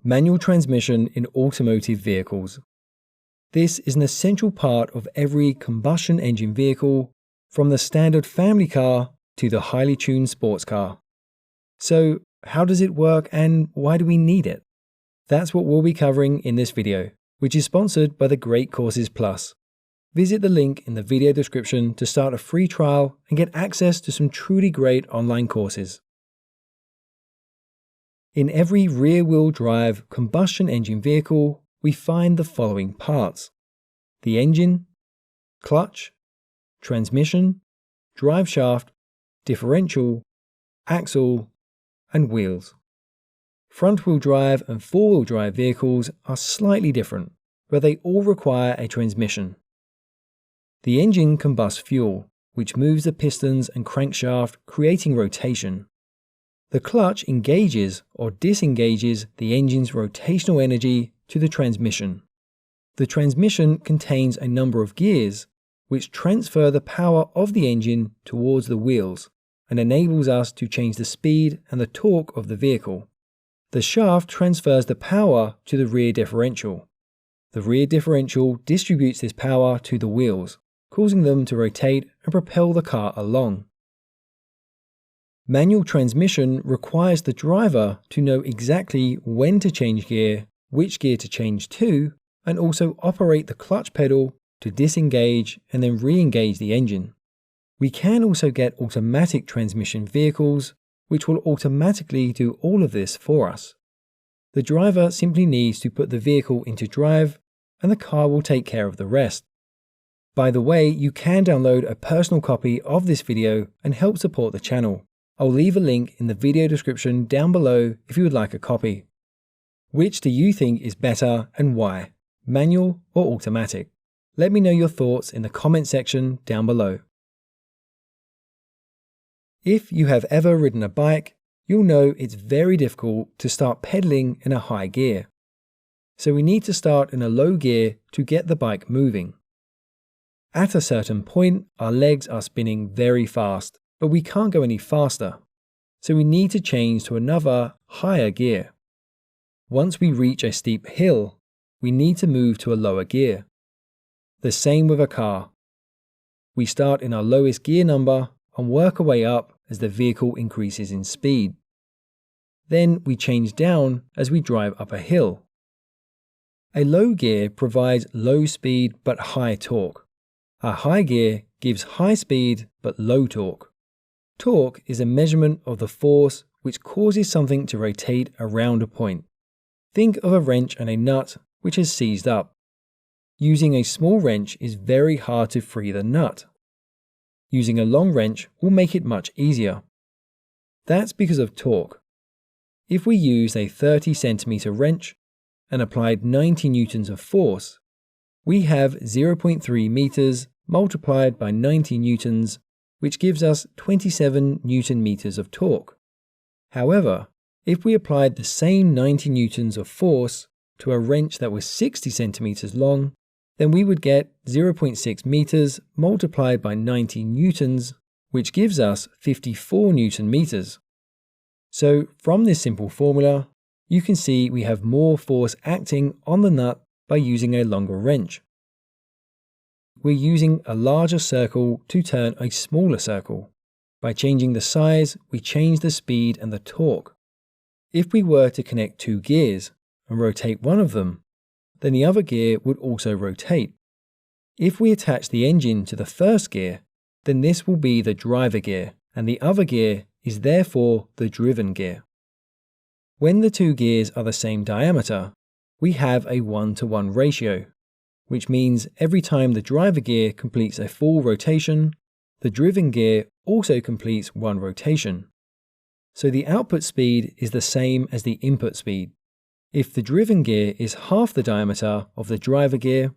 Manual transmission in automotive vehicles. This is an essential part of every combustion engine vehicle, from the standard family car to the highly tuned sports car. So, how does it work and why do we need it? That's what we'll be covering in this video, which is sponsored by the Great Courses Plus. Visit the link in the video description to start a free trial and get access to some truly great online courses. In every rear-wheel drive combustion engine vehicle, we find the following parts: the engine, clutch, transmission, drive shaft, differential, axle, and wheels. Front-wheel drive and four-wheel drive vehicles are slightly different, but they all require a transmission. The engine combusts fuel, which moves the pistons and crankshaft, creating rotation. The clutch engages or disengages the engine's rotational energy to the transmission. The transmission contains a number of gears, which transfer the power of the engine towards the wheels and enables us to change the speed and the torque of the vehicle. The shaft transfers the power to the rear differential. The rear differential distributes this power to the wheels, causing them to rotate and propel the car along. Manual transmission requires the driver to know exactly when to change gear, which gear to change to, and also operate the clutch pedal to disengage and then re-engage the engine. We can also get automatic transmission vehicles, which will automatically do all of this for us. The driver simply needs to put the vehicle into drive, and the car will take care of the rest. By the way, you can download a personal copy of this video and help support the channel. I'll leave a link in the video description down below if you would like a copy. Which do you think is better and why? Manual or automatic? Let me know your thoughts in the comment section down below. If you have ever ridden a bike, you'll know it's very difficult to start pedaling in a high gear. So we need to start in a low gear to get the bike moving. At a certain point, our legs are spinning very fast, but we can't go any faster. So we need to change to another, higher gear. Once we reach a steep hill, we need to move to a lower gear. The same with a car. We start in our lowest gear number and work our way up as the vehicle increases in speed. Then we change down as we drive up a hill. A low gear provides low speed but high torque. A high gear gives high speed but low torque. Torque is a measurement of the force which causes something to rotate around a point. Think of a wrench and a nut which is seized up. Using a small wrench is very hard to free the nut. Using a long wrench will make it much easier. That's because of torque. If we use a 30 centimeter wrench and applied 90 newtons of force, we have 0.3 meters multiplied by 90 newtons, which gives us 27 newton meters of torque. However, if we applied the same 90 newtons of force to a wrench that was 60 centimeters long, then we would get 0.6 meters multiplied by 90 newtons, which gives us 54 newton meters. So from this simple formula, you can see we have more force acting on the nut by using a longer wrench. We're using a larger circle to turn a smaller circle. By changing the size, we change the speed and the torque. If we were to connect two gears and rotate one of them, then the other gear would also rotate. If we attach the engine to the first gear, then this will be the driver gear, and the other gear is therefore the driven gear. When the two gears are the same diameter, we have a 1-to-1 ratio, which means every time the driver gear completes a full rotation, the driven gear also completes one rotation. So the output speed is the same as the input speed. If the driven gear is half the diameter of the driver gear,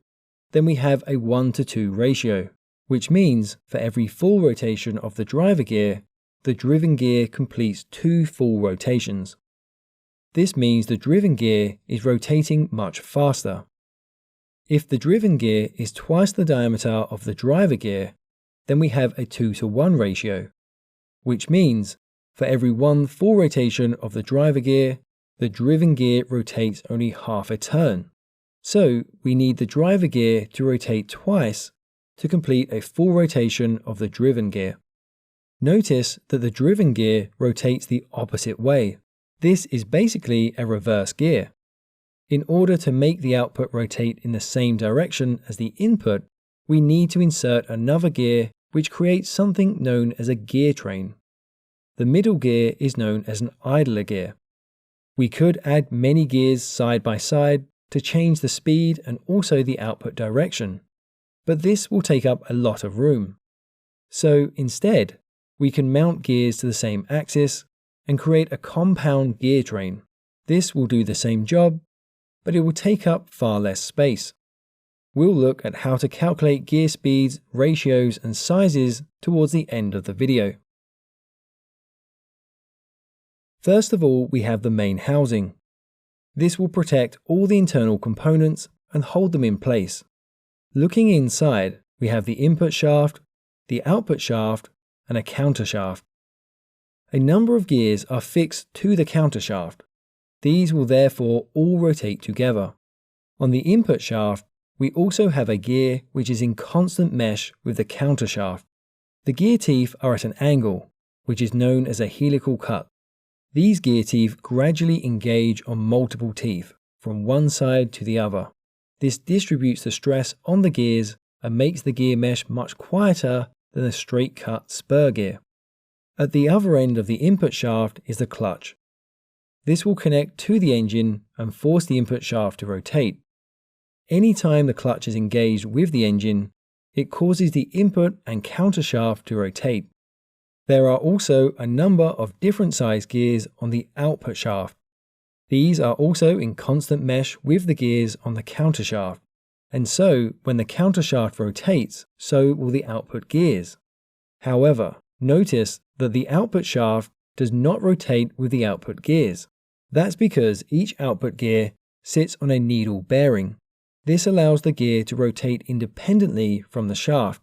then we have a 1-to-2 ratio, which means for every full rotation of the driver gear, the driven gear completes 2 full rotations. This means the driven gear is rotating much faster. If the driven gear is twice the diameter of the driver gear, then we have a 2-to-1 ratio, which means for every 1 full rotation of the driver gear, the driven gear rotates only half a turn. So we need the driver gear to rotate twice to complete a full rotation of the driven gear. Notice that the driven gear rotates the opposite way. This is basically a reverse gear. In order to make the output rotate in the same direction as the input, we need to insert another gear which creates something known as a gear train. The middle gear is known as an idler gear. We could add many gears side by side to change the speed and also the output direction, but this will take up a lot of room. So instead, we can mount gears to the same axis and create a compound gear train. This will do the same job, but it will take up far less space. We'll look at how to calculate gear speeds, ratios, and sizes towards the end of the video. First of all, we have the main housing. This will protect all the internal components and hold them in place. Looking inside, we have the input shaft, the output shaft, and a counter shaft. A number of gears are fixed to the counter shaft. These will therefore all rotate together. On the input shaft, we also have a gear which is in constant mesh with the counter shaft. The gear teeth are at an angle, which is known as a helical cut. These gear teeth gradually engage on multiple teeth, from one side to the other. This distributes the stress on the gears and makes the gear mesh much quieter than a straight cut spur gear. At the other end of the input shaft is the clutch. This will connect to the engine and force the input shaft to rotate. Anytime the clutch is engaged with the engine, it causes the input and counter shaft to rotate. There are also a number of different size gears on the output shaft. These are also in constant mesh with the gears on the counter shaft, and so when the counter shaft rotates, so will the output gears. However, notice that the output shaft does not rotate with the output gears. That's because each output gear sits on a needle bearing. This allows the gear to rotate independently from the shaft.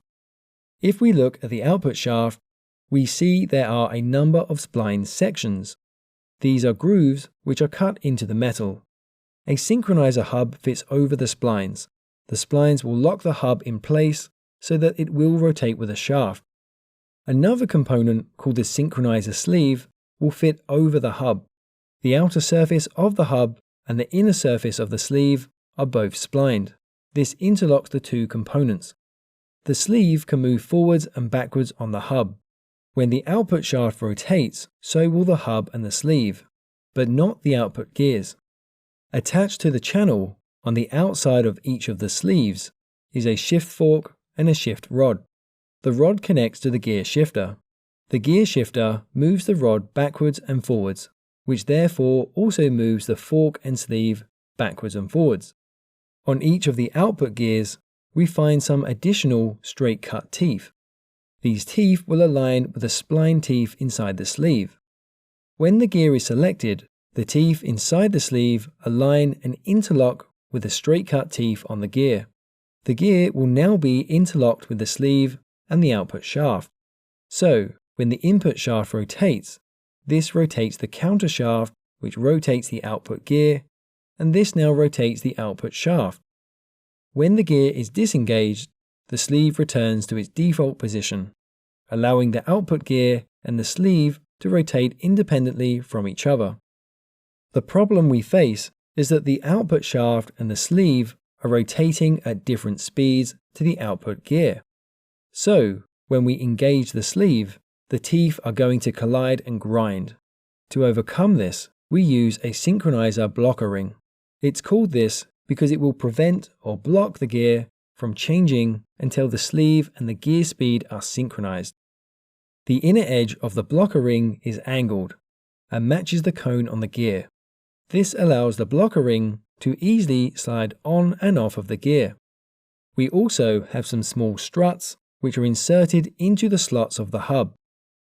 If we look at the output shaft, we see there are a number of spline sections. These are grooves which are cut into the metal. A synchronizer hub fits over the splines. The splines will lock the hub in place so that it will rotate with the shaft. Another component called the synchronizer sleeve will fit over the hub. The outer surface of the hub and the inner surface of the sleeve are both splined. This interlocks the two components. The sleeve can move forwards and backwards on the hub. When the output shaft rotates, so will the hub and the sleeve, but not the output gears. Attached to the channel, on the outside of each of the sleeves, is a shift fork and a shift rod. The rod connects to the gear shifter. The gear shifter moves the rod backwards and forwards, which therefore also moves the fork and sleeve backwards and forwards. On each of the output gears, we find some additional straight cut teeth. These teeth will align with the spline teeth inside the sleeve. When the gear is selected, the teeth inside the sleeve align and interlock with the straight cut teeth on the gear. The gear will now be interlocked with the sleeve and the output shaft. So, when the input shaft rotates, this rotates the counter shaft, which rotates the output gear, and this now rotates the output shaft. When the gear is disengaged, the sleeve returns to its default position, allowing the output gear and the sleeve to rotate independently from each other. The problem we face is that the output shaft and the sleeve are rotating at different speeds to the output gear. So, when we engage the sleeve, the teeth are going to collide and grind. To overcome this, we use a synchronizer blocker ring. It's called this because it will prevent or block the gear from changing until the sleeve and the gear speed are synchronized. The inner edge of the blocker ring is angled and matches the cone on the gear. This allows the blocker ring to easily slide on and off of the gear. We also have some small struts which are inserted into the slots of the hub.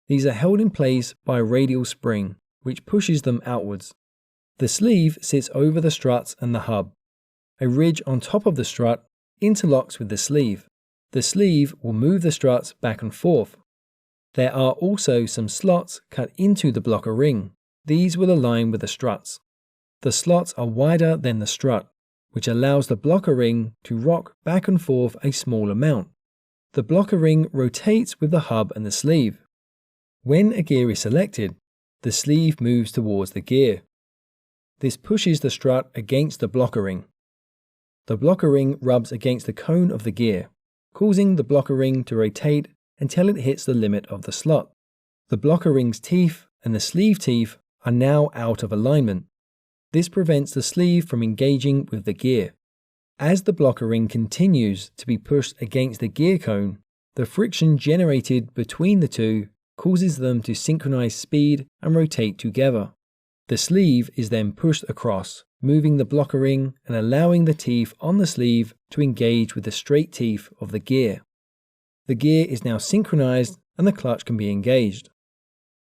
These are held in place by a radial spring, which pushes them outwards. The sleeve sits over the struts and the hub. A ridge on top of the strut interlocks with the sleeve. The sleeve will move the struts back and forth. There are also some slots cut into the blocker ring. These will align with the struts. The slots are wider than the strut, which allows the blocker ring to rock back and forth a small amount. The blocker ring rotates with the hub and the sleeve. When a gear is selected, the sleeve moves towards the gear. This pushes the strut against the blocker ring. The blocker ring rubs against the cone of the gear, causing the blocker ring to rotate until it hits the limit of the slot. The blocker ring's teeth and the sleeve teeth are now out of alignment. This prevents the sleeve from engaging with the gear. As the blocker ring continues to be pushed against the gear cone, the friction generated between the two causes them to synchronize speed and rotate together. The sleeve is then pushed across, moving the blocker ring and allowing the teeth on the sleeve to engage with the straight teeth of the gear. The gear is now synchronized and the clutch can be engaged.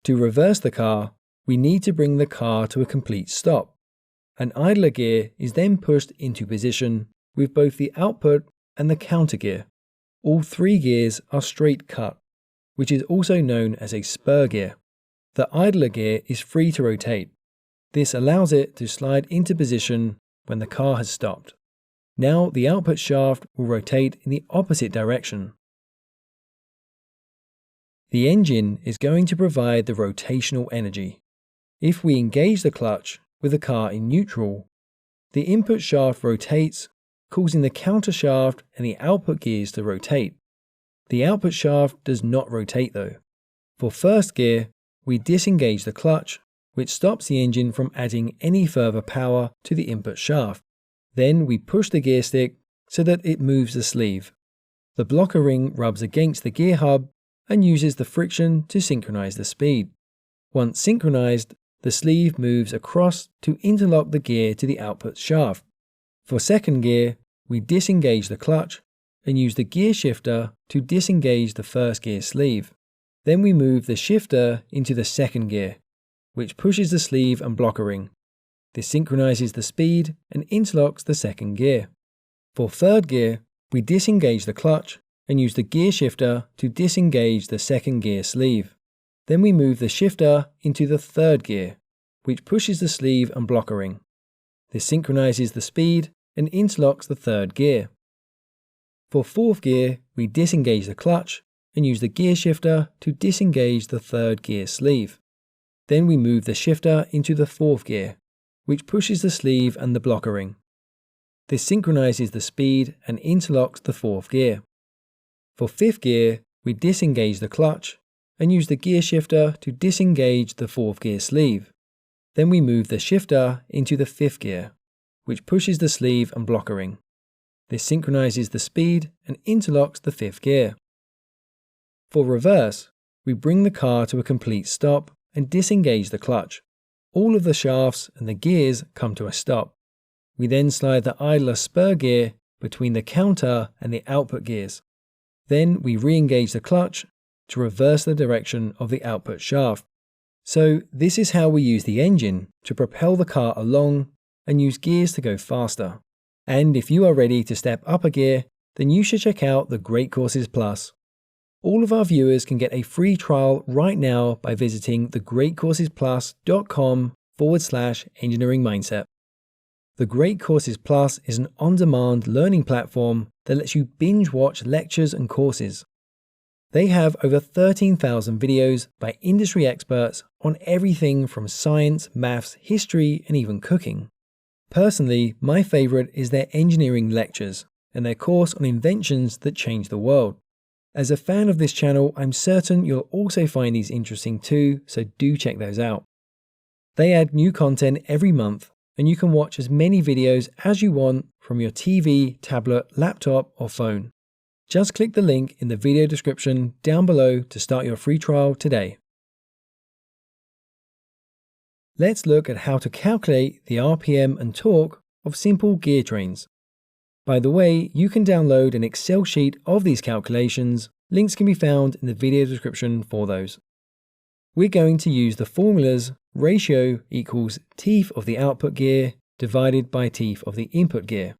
To reverse the car, we need to bring the car to a complete stop. An idler gear is then pushed into position with both the output and the counter gear. All three gears are straight cut, which is also known as a spur gear. The idler gear is free to rotate. This allows it to slide into position when the car has stopped. Now the output shaft will rotate in the opposite direction. The engine is going to provide the rotational energy. If we engage the clutch with the car in neutral, the input shaft rotates, causing the counter shaft and the output gears to rotate. The output shaft does not rotate though. For first gear, we disengage the clutch, which stops the engine from adding any further power to the input shaft. Then we push the gear stick so that it moves the sleeve. The blocker ring rubs against the gear hub and uses the friction to synchronize the speed. Once synchronized, the sleeve moves across to interlock the gear to the output shaft. For second gear, we disengage the clutch and use the gear shifter to disengage the first gear sleeve. Then we move the shifter into the second gear, which pushes the sleeve and blocker ring. This synchronizes the speed and interlocks the second gear. For third gear, we disengage the clutch and use the gear shifter to disengage the second gear sleeve. Then we move the shifter into the third gear, which pushes the sleeve and blocker ring. This synchronizes the speed and interlocks the third gear. For fourth gear, we disengage the clutch and use the gear shifter to disengage the third gear sleeve. Then we move the shifter into the fourth gear, which pushes the sleeve and the blocker ring. This synchronizes the speed and interlocks the fourth gear. For fifth gear, we disengage the clutch and use the gear shifter to disengage the fourth gear sleeve. Then we move the shifter into the fifth gear, which pushes the sleeve and blocker ring. This synchronizes the speed and interlocks the fifth gear. For reverse, we bring the car to a complete stop and disengage the clutch. All of the shafts and the gears come to a stop. We then slide the idler spur gear between the counter and the output gears. Then we re-engage the clutch to reverse the direction of the output shaft. So this is how we use the engine to propel the car along and use gears to go faster. And if you are ready to step up a gear, then you should check out the Great Courses Plus. All of our viewers can get a free trial right now by visiting thegreatcoursesplus.com/engineering mindset. The Great Courses Plus is an on-demand learning platform that lets you binge watch lectures and courses. They have over 13,000 videos by industry experts on everything from science, maths, history, and even cooking. Personally, my favorite is their engineering lectures and their course on inventions that change the world. As a fan of this channel, I'm certain you'll also find these interesting too, so do check those out. They add new content every month, and you can watch as many videos as you want from your TV, tablet, laptop, or phone. Just click the link in the video description down below to start your free trial today. Let's look at how to calculate the RPM and torque of simple gear trains. By the way, you can download an Excel sheet of these calculations. Links can be found in the video description for those. We're going to use the formulas ratio equals teeth of the output gear divided by teeth of the input gear.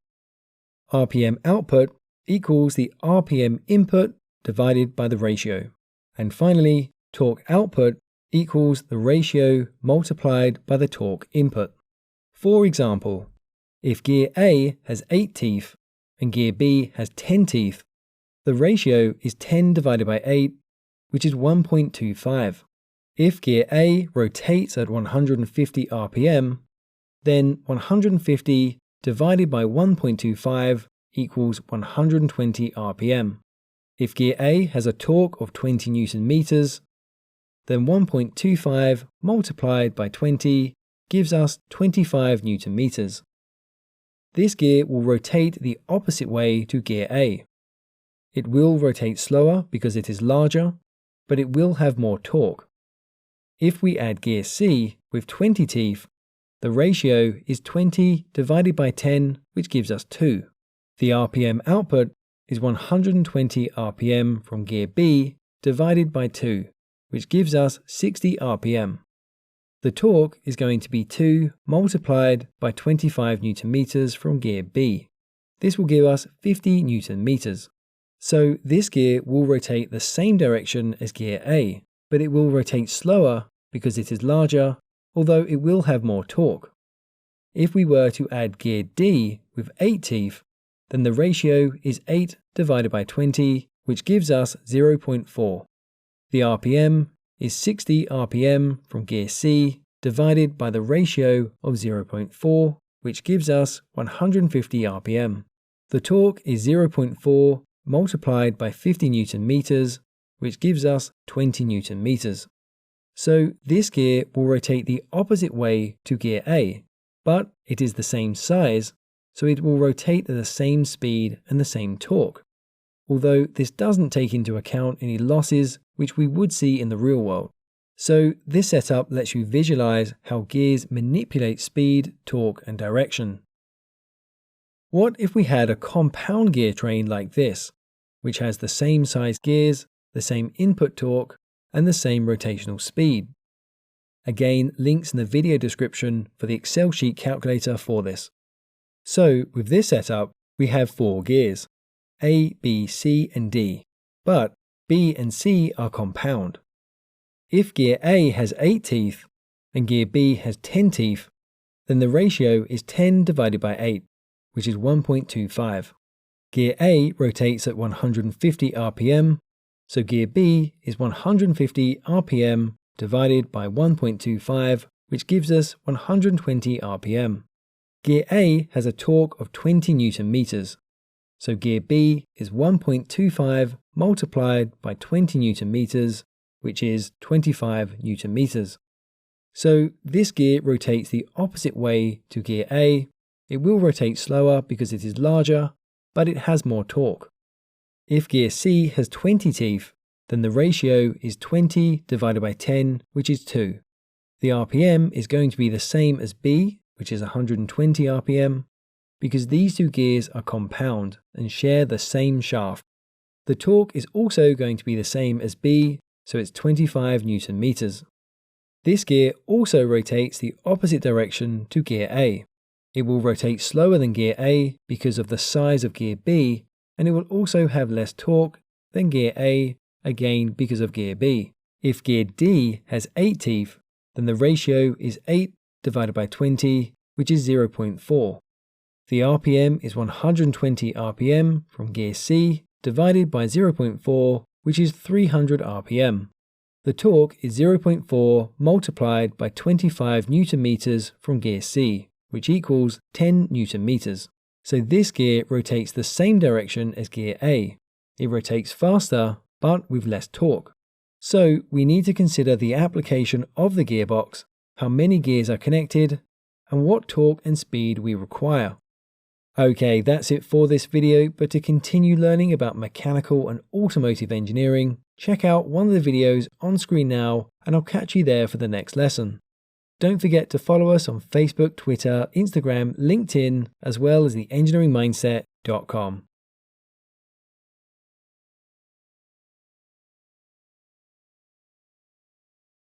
RPM output equals the RPM input divided by the ratio. And finally, torque output equals the ratio multiplied by the torque input. For example, if gear A has 8 teeth and gear B has 10 teeth, the ratio is 10 divided by 8, which is 1.25. If gear A rotates at 150 RPM, then 150 divided by 1.25 equals 120 RPM. If gear A has a torque of 20 Newton meters, then 1.25 multiplied by 20 gives us 25 Newton meters. This gear will rotate the opposite way to gear A. It will rotate slower because it is larger, but it will have more torque. If we add gear C with 20 teeth, the ratio is 20 divided by 10, which gives us 2. The RPM output is 120 RPM from gear B divided by 2, which gives us 60 RPM. The torque is going to be 2 multiplied by 25 Newton meters from gear B. This will give us 50 Newton meters. So this gear will rotate the same direction as gear A, but it will rotate slower because it is larger, although it will have more torque. If we were to add gear D with 8 teeth, then the ratio is 8 divided by 20, which gives us 0.4. The RPM is 60 RPM from gear C divided by the ratio of 0.4, which gives us 150 RPM. The torque is 0.4 multiplied by 50 Newton meters, which gives us 20 Newton meters. So this gear will rotate the opposite way to gear A, but it is the same size, so it will rotate at the same speed and the same torque, although this doesn't take into account any losses which we would see in the real world. So this setup lets you visualize how gears manipulate speed, torque, and direction. What if we had a compound gear train like this, which has the same size gears, the same input torque, and the same rotational speed? Again, links in the video description for the Excel sheet calculator for this. So with this setup, we have 4 gears, A, B, C, and D, but B and C are compound. If gear A has 8 teeth and gear B has 10 teeth, then the ratio is 10 divided by 8, which is 1.25. Gear A rotates at 150 RPM, so gear B is 150 RPM divided by 1.25, which gives us 120 RPM. Gear A has a torque of 20 Newton meters, so gear B is 1.25 multiplied by 20 Newton meters, which is 25 Newton meters. So this gear rotates the opposite way to gear A. It will rotate slower because it is larger, but it has more torque. If gear C has 20 teeth, then the ratio is 20 divided by 10, which is 2. The RPM is going to be the same as B, which is 120 RPM, because these two gears are compound and share the same shaft. The torque is also going to be the same as B, so it's 25 Newton meters. This gear also rotates the opposite direction to gear A. It will rotate slower than gear A because of the size of gear B, and it will also have less torque than gear A, again because of gear B. If gear D has 8 teeth, then the ratio is 8 divided by 20, which is 0.4. The RPM is 120 RPM from gear C divided by 0.4, which is 300 RPM. The torque is 0.4 multiplied by 25 Newton meters from gear C, which equals 10 Newton meters. So this gear rotates the same direction as gear A. It rotates faster, but with less torque. So we need to consider the application of the gearbox, how many gears are connected, and what torque and speed we require. Okay, that's it for this video, but to continue learning about mechanical and automotive engineering, check out one of the videos on screen now, and I'll catch you there for the next lesson. Don't forget to follow us on Facebook, Twitter, Instagram, LinkedIn, as well as theengineeringmindset.com.